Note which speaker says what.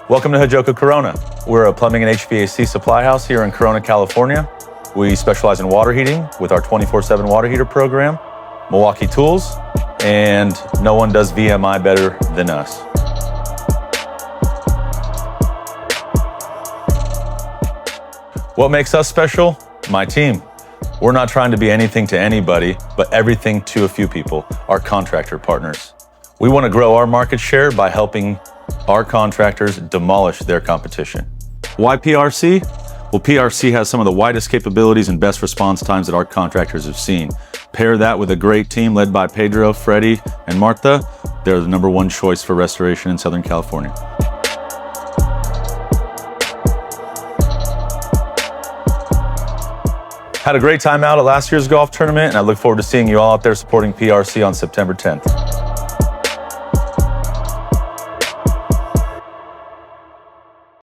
Speaker 1: Welcome to Hajoca Corona. We're a plumbing and HVAC supply house here in Corona, California. We specialize in water heating with our 24/7 water heater program, Milwaukee tools, and no one does VMI better than us. What makes us special? My team. We're not trying to be anything to anybody, but everything to a few people, our contractor partners. We want to grow our market share by helping our contractors demolish their competition. Why PRC? Well, PRC has some of the widest capabilities and best response times that our contractors have seen. Pair that with a great team led by Pedro, Freddie, and Martha. They're the #1 choice for restoration in Southern California. Had a great time out at last year's golf tournament, and I look forward to seeing you all out there supporting PRC on September 10th.